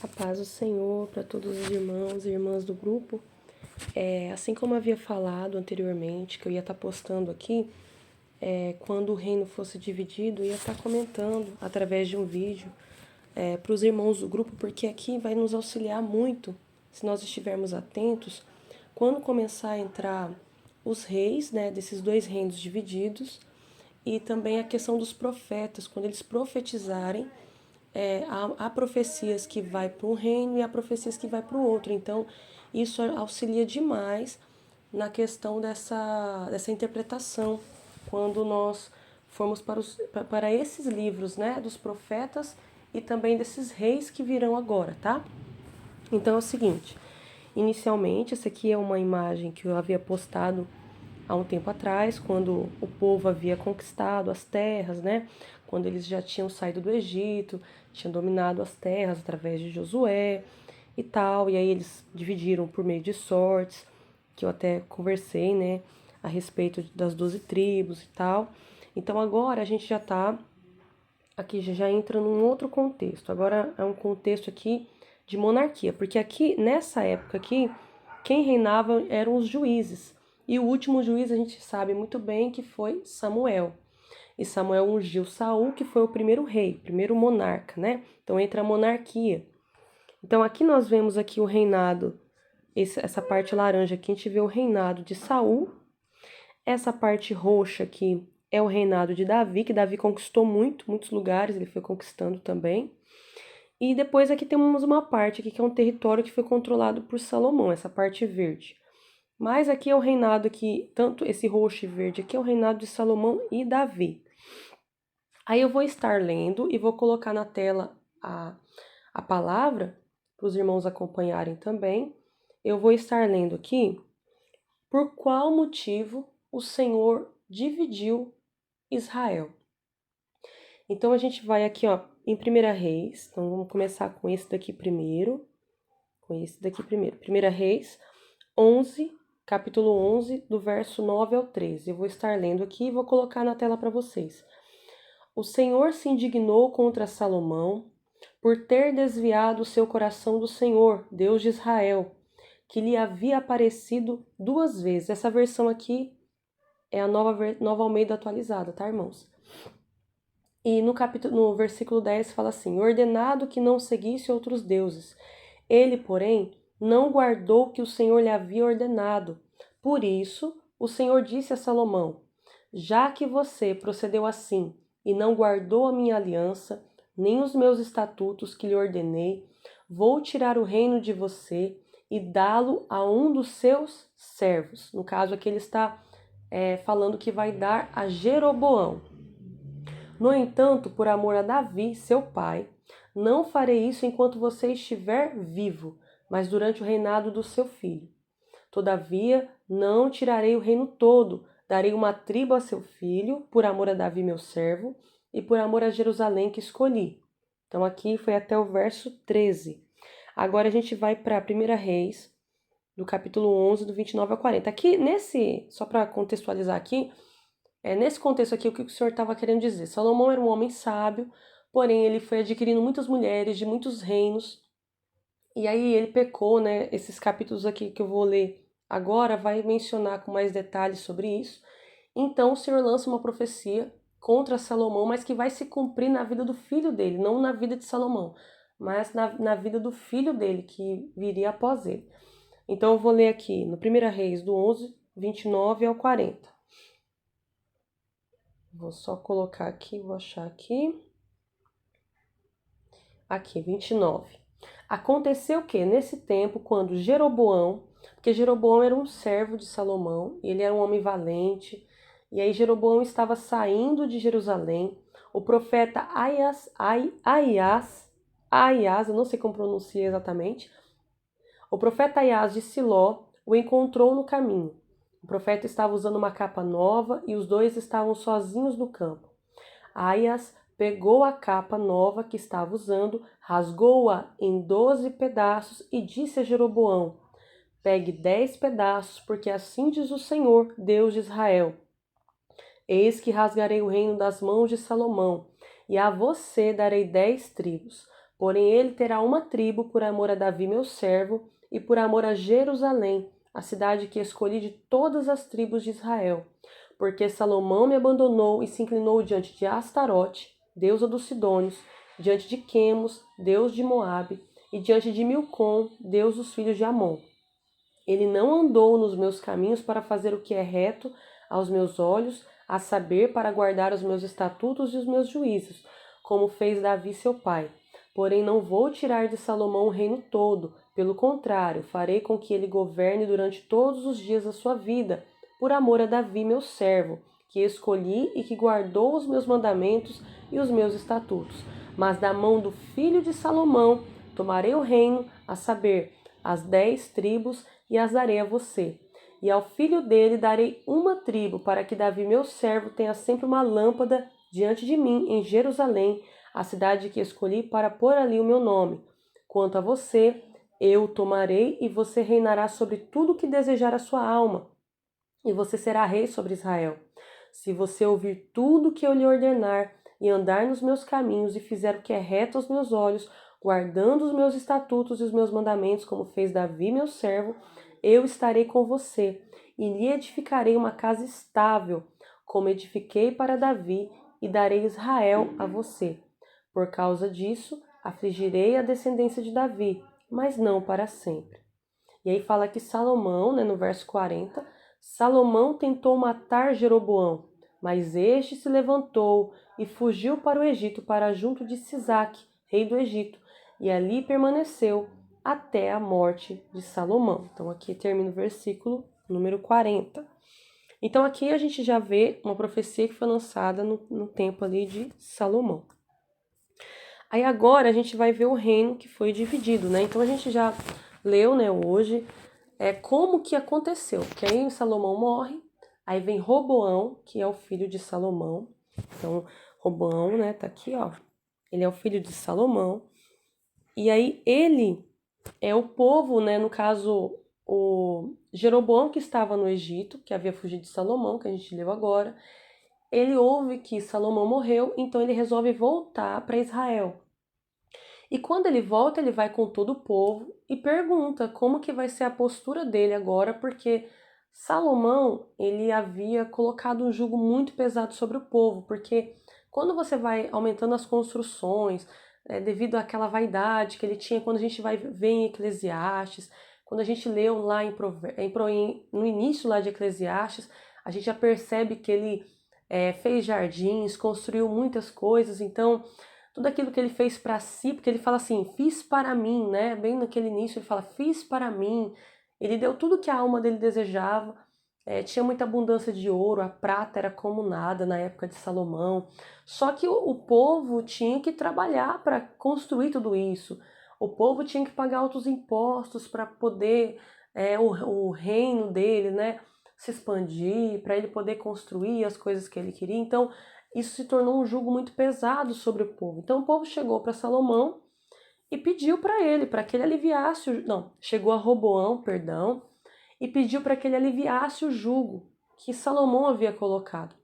A paz do Senhor para todos os irmãos e irmãs do grupo. Assim como havia falado anteriormente, que eu ia estar postando aqui, quando o reino fosse dividido, eu ia estar comentando através de um vídeo para os irmãos do grupo, porque aqui vai nos auxiliar muito, se nós estivermos atentos, quando começar a entrar os reis, né, desses dois reinos divididos, e também a questão dos profetas, quando eles profetizarem, há profecias que vai para um reino e há profecias que vai para o outro. Então, isso auxilia demais na questão dessa interpretação, quando nós formos para esses livros, né, dos profetas e também desses reis que virão agora, tá? Então é o seguinte, inicialmente, essa aqui é uma imagem que eu havia postado há um tempo atrás, quando o povo havia conquistado as terras, né? Quando eles já tinham saído do Egito, tinham dominado as terras através de Josué e tal, e aí eles dividiram por meio de sortes, que eu até conversei, né, a respeito das 12 tribos e tal. Então agora a gente já tá aqui, já entra num outro contexto. Agora é um contexto aqui de monarquia, porque aqui nessa época aqui, quem reinava eram os juízes. E o último juiz a gente sabe muito bem que foi Samuel. E Samuel ungiu Saul, que foi o primeiro rei, primeiro monarca, né? Então entra a monarquia. Então aqui nós vemos aqui o reinado, essa parte laranja aqui a gente vê o reinado de Saul. Essa parte roxa aqui é o reinado de Davi, que Davi conquistou muitos lugares, ele foi conquistando também. E depois aqui temos uma parte aqui que é um território que foi controlado por Salomão, essa parte verde. Mas aqui é o reinado que, tanto esse roxo e verde aqui é o reinado de Salomão e Davi. Aí eu vou estar lendo e vou colocar na tela a palavra, para os irmãos acompanharem também. Eu vou estar lendo aqui por qual motivo o Senhor dividiu Israel. Então a gente vai aqui, ó, em 1 Reis. Então vamos começar com esse daqui primeiro. Com esse daqui primeiro. 1 Reis 11, capítulo 11, do verso 9 ao 13. Eu vou estar lendo aqui e vou colocar na tela para vocês. O Senhor se indignou contra Salomão por ter desviado o seu coração do Senhor, Deus de Israel, que lhe havia aparecido 2 vezes. Essa versão aqui é a nova Almeida atualizada, tá, irmãos? E no versículo 10 fala assim: ordenado que não seguisse outros deuses. Ele, porém, não guardou o que o Senhor lhe havia ordenado. Por isso, o Senhor disse a Salomão: já que você procedeu assim e não guardou a minha aliança, nem os meus estatutos que lhe ordenei, vou tirar o reino de você e dá-lo a um dos seus servos. No caso aqui ele está falando que vai dar a Jeroboão. No entanto, por amor a Davi, seu pai, não farei isso enquanto você estiver vivo, mas durante o reinado do seu filho. Todavia, não tirarei o reino todo, darei uma tribo a seu filho, por amor a Davi, meu servo, e por amor a Jerusalém que escolhi. Então aqui foi até o verso 13. Agora a gente vai para 1 Reis, do capítulo 11, do 29 ao 40. Aqui, só para contextualizar aqui, nesse contexto aqui, o que o Senhor estava querendo dizer? Salomão era um homem sábio, porém ele foi adquirindo muitas mulheres de muitos reinos, e aí ele pecou, né? Esses capítulos aqui que eu vou ler agora vai mencionar com mais detalhes sobre isso. Então o Senhor lança uma profecia contra Salomão, mas que vai se cumprir na vida do filho dele, não na vida de Salomão, mas na vida do filho dele, que viria após ele. Então eu vou ler aqui no 1 Reis, do 11, 29 ao 40. Vou só colocar aqui, vou achar aqui. Aqui, 29. Aconteceu que, nesse tempo, quando Jeroboão, porque Jeroboão era um servo de Salomão, ele era um homem valente, e aí Jeroboão estava saindo de Jerusalém, o profeta Aias, eu não sei como pronuncia exatamente, o profeta Aias de Siló o encontrou no caminho. O profeta estava usando uma capa nova e os dois estavam sozinhos no campo. Aias pegou a capa nova que estava usando, rasgou-a em 12 pedaços e disse a Jeroboão: pegue 10 pedaços, porque assim diz o Senhor, Deus de Israel: eis que rasgarei o reino das mãos de Salomão, e a você darei 10 tribos. Porém ele terá uma tribo por amor a Davi, meu servo, e por amor a Jerusalém, a cidade que escolhi de todas as tribos de Israel. Porque Salomão me abandonou e se inclinou diante de Astarote, deusa dos Sidônios, diante de Quemos, deus de Moabe, e diante de Milcom, deus dos filhos de Amon. Ele não andou nos meus caminhos para fazer o que é reto aos meus olhos, a saber, para guardar os meus estatutos e os meus juízos, como fez Davi seu pai. Porém, não vou tirar de Salomão o reino todo. Pelo contrário, farei com que ele governe durante todos os dias da sua vida, por amor a Davi, meu servo, que escolhi e que guardou os meus mandamentos e os meus estatutos. Mas da mão do filho de Salomão tomarei o reino, a saber, as 10 tribos, e as darei a você. E ao filho dele darei uma tribo, para que Davi, meu servo, tenha sempre uma lâmpada diante de mim em Jerusalém, a cidade que escolhi para pôr ali o meu nome. Quanto a você, eu o tomarei e você reinará sobre tudo o que desejar a sua alma, e você será rei sobre Israel. Se você ouvir tudo o que eu lhe ordenar e andar nos meus caminhos e fizer o que é reto aos meus olhos, guardando os meus estatutos e os meus mandamentos, como fez Davi, meu servo, eu estarei com você e lhe edificarei uma casa estável, como edifiquei para Davi, e darei Israel a você. Por causa disso, afligirei a descendência de Davi, mas não para sempre. E aí fala que Salomão, no verso 40, Salomão tentou matar Jeroboão, mas este se levantou e fugiu para o Egito, para junto de Sisaque, rei do Egito, e ali permaneceu até a morte de Salomão. Então aqui termina o versículo número 40. Então aqui a gente já vê uma profecia que foi lançada no tempo ali de Salomão. Aí agora a gente vai ver o reino que foi dividido, né? Então a gente já leu, né, hoje, como que aconteceu. Que aí Salomão morre, aí vem Roboão, que é o filho de Salomão. Então, Roboão, né, tá aqui, ó. Ele é o filho de Salomão. E aí ele é o povo, né, no caso, o Jeroboão que estava no Egito, que havia fugido de Salomão, que a gente leu agora. Ele ouve que Salomão morreu, então ele resolve voltar para Israel. E quando ele volta, ele vai com todo o povo e pergunta como que vai ser a postura dele agora, porque Salomão, ele havia colocado um jugo muito pesado sobre o povo, porque quando você vai aumentando as construções, devido àquela vaidade que ele tinha, quando a gente vai ver em Eclesiastes, quando a gente leu lá no início lá de Eclesiastes, a gente já percebe que ele fez jardins, construiu muitas coisas, então tudo aquilo que ele fez para si, porque ele fala assim, fiz para mim, né? Bem naquele início ele fala, fiz para mim. Ele deu tudo que a alma dele desejava, tinha muita abundância de ouro, a prata era como nada na época de Salomão. Só que o povo tinha que trabalhar para construir tudo isso. O povo tinha que pagar altos impostos para poder o reino dele, né, se expandir, para ele poder construir as coisas que ele queria. Então, isso se tornou um jugo muito pesado sobre o povo. Então o povo chegou para Salomão e pediu para ele, para que ele aliviasse chegou a Roboão, perdão, e pediu para que ele aliviasse o jugo que Salomão havia colocado.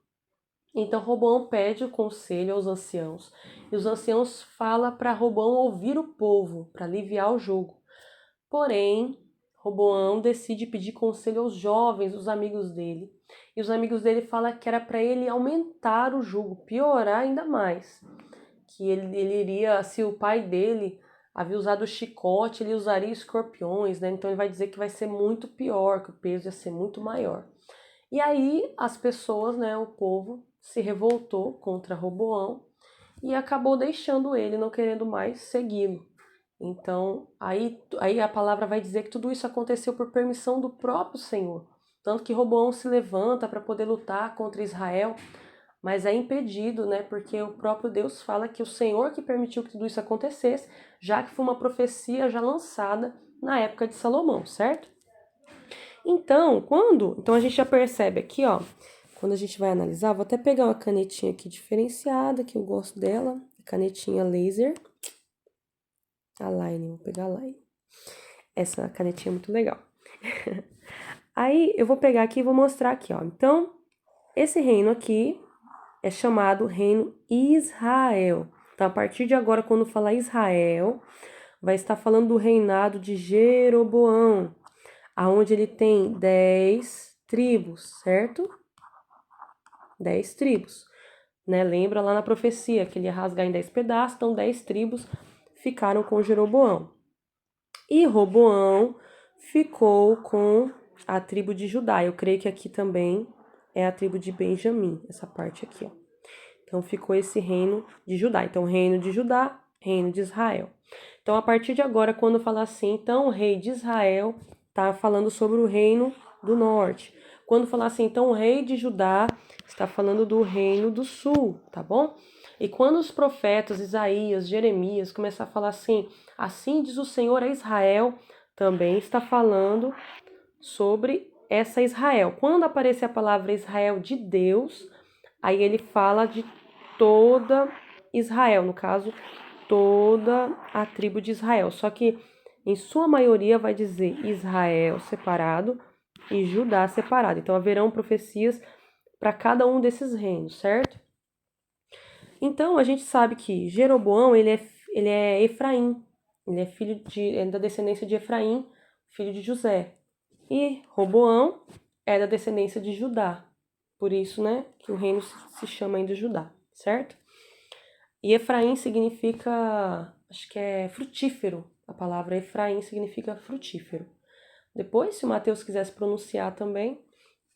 Então Roboão pede o conselho aos anciãos, e os anciãos falam para Roboão ouvir o povo, para aliviar o jugo. Porém, Roboão decide pedir conselho aos jovens, os amigos dele. E os amigos dele falam que era para ele aumentar o jugo, piorar ainda mais. Que ele iria, se o pai dele havia usado chicote, ele usaria escorpiões, né? Então ele vai dizer que vai ser muito pior, que o peso ia ser muito maior. E aí as pessoas, né, o povo, se revoltou contra Roboão e acabou deixando ele, não querendo mais segui-lo. Então, aí a palavra vai dizer que tudo isso aconteceu por permissão do próprio Senhor. Tanto que Roboão se levanta para poder lutar contra Israel, mas é impedido, né? Porque o próprio Deus fala que o Senhor que permitiu que tudo isso acontecesse, já que foi uma profecia já lançada na época de Salomão, certo? Então, Então a gente já percebe aqui, ó, quando a gente vai analisar, vou até pegar uma canetinha aqui diferenciada, que eu gosto dela, canetinha laser. A Line, vou pegar a Line. Essa canetinha é muito legal. Aí eu vou pegar aqui e vou mostrar aqui, ó. Então, esse reino aqui é chamado Reino Israel. Então, a partir de agora, quando falar Israel, vai estar falando do reinado de Jeroboão, aonde ele tem 10 tribos, certo? 10 tribos, né? Lembra lá na profecia que ele ia rasgar em 10 pedaços, então 10 tribos ficaram com Jeroboão. E Roboão ficou com a tribo de Judá. Eu creio que aqui também é a tribo de Benjamim, essa parte aqui, ó. Então ficou esse reino de Judá. Então, reino de Judá, reino de Israel. Então, a partir de agora, quando falar assim, então o rei de Israel está falando sobre o reino do norte. Quando falar assim, então o rei de Judá está falando do reino do sul, tá bom? E quando os profetas Isaías, Jeremias começar a falar assim, assim diz o Senhor a Israel, também está falando sobre essa Israel. Quando aparecer a palavra Israel de Deus, aí ele fala de toda Israel, no caso, toda a tribo de Israel. Só que em sua maioria vai dizer Israel separado e Judá separado. Então haverão profecias para cada um desses reinos, certo? Então a gente sabe que Jeroboão ele é Efraim, ele é da descendência de Efraim, filho de José. E Roboão é da descendência de Judá. Por isso, né, que o reino se chama ainda Judá, certo? E Efraim significa, acho que é frutífero. A palavra Efraim significa frutífero. Depois, se o Mateus quisesse pronunciar também,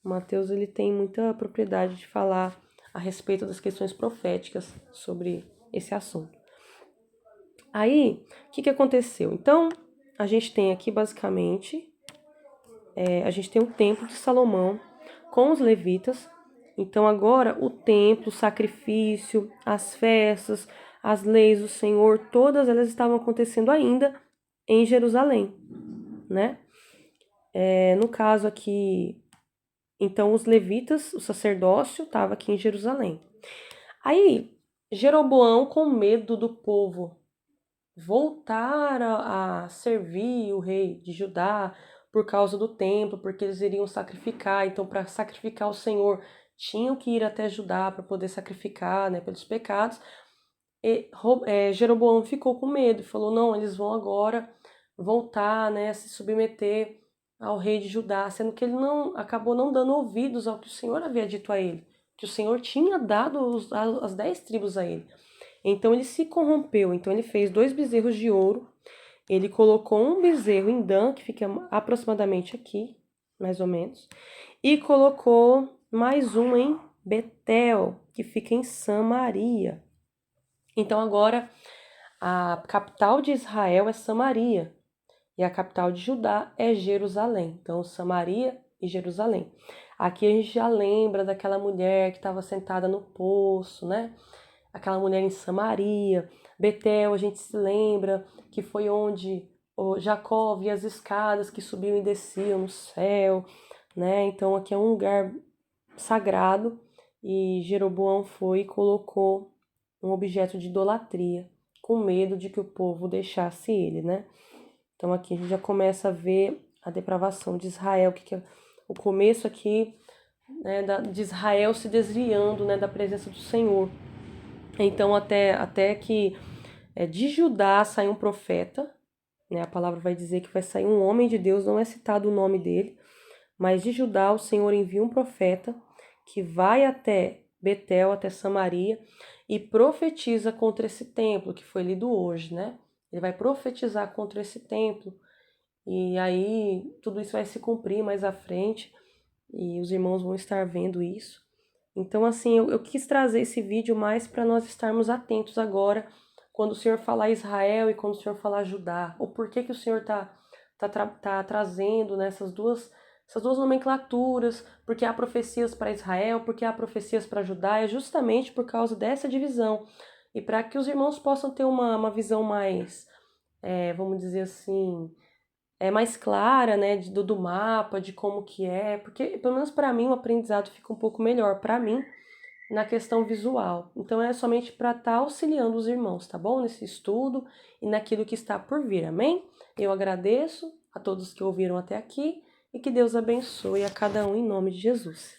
o Mateus ele tem muita propriedade de falar a respeito das questões proféticas sobre esse assunto. Aí, o que aconteceu? Então, a gente tem aqui basicamente, a gente tem o templo de Salomão com os levitas. Então, agora o templo, o sacrifício, as festas, as leis do Senhor, todas elas estavam acontecendo ainda em Jerusalém, né? No caso aqui, então os levitas, o sacerdócio, estava aqui em Jerusalém. Aí, Jeroboão, com medo do povo voltar a servir o rei de Judá por causa do templo, porque eles iriam sacrificar. Então, para sacrificar o Senhor, tinham que ir até Judá para poder sacrificar, né, pelos pecados. E Jeroboão ficou com medo e falou: não, eles vão agora voltar, né, a se submeter ao rei de Judá, sendo que ele acabou não dando ouvidos ao que o Senhor havia dito a ele, que o Senhor tinha dado as 10 tribos a ele. Então ele se corrompeu, então ele fez 2 bezerros de ouro, ele colocou um bezerro em Dan, que fica aproximadamente aqui, mais ou menos, e colocou mais um em Betel, que fica em Samaria. Então agora a capital de Israel é Samaria e a capital de Judá é Jerusalém. Então Samaria e Jerusalém. Aqui a gente já lembra daquela mulher que estava sentada no poço, né? Aquela mulher em Samaria. Betel, a gente se lembra que foi onde Jacó via as escadas que subiam e desciam no céu, né? Então aqui é um lugar sagrado e Jeroboão foi e colocou um objeto de idolatria, com medo de que o povo deixasse ele, né? Então aqui a gente já começa a ver a depravação de Israel, que é o começo aqui, né, de Israel se desviando, né, da presença do Senhor. Então até que de Judá sai um profeta, né? A palavra vai dizer que vai sair um homem de Deus, não é citado o nome dele, mas de Judá o Senhor envia um profeta que vai até Betel, até Samaria, e profetiza contra esse templo, que foi lido hoje, né? Ele vai profetizar contra esse templo, e aí tudo isso vai se cumprir mais à frente, e os irmãos vão estar vendo isso. Então, assim, eu quis trazer esse vídeo mais para nós estarmos atentos agora, quando o Senhor falar Israel e quando o Senhor falar Judá, o porquê que o Senhor tá trazendo nessas essas duas nomenclaturas, porque há profecias para Israel, porque há profecias para Judá, é justamente por causa dessa divisão. E para que os irmãos possam ter uma visão mais, vamos dizer assim, mais clara, né, do mapa, de como que é, porque pelo menos para mim o aprendizado fica um pouco melhor para mim na questão visual. Então é somente para estar auxiliando os irmãos, tá bom? Nesse estudo e naquilo que está por vir, amém? Eu agradeço a todos que ouviram até aqui e que Deus abençoe a cada um em nome de Jesus.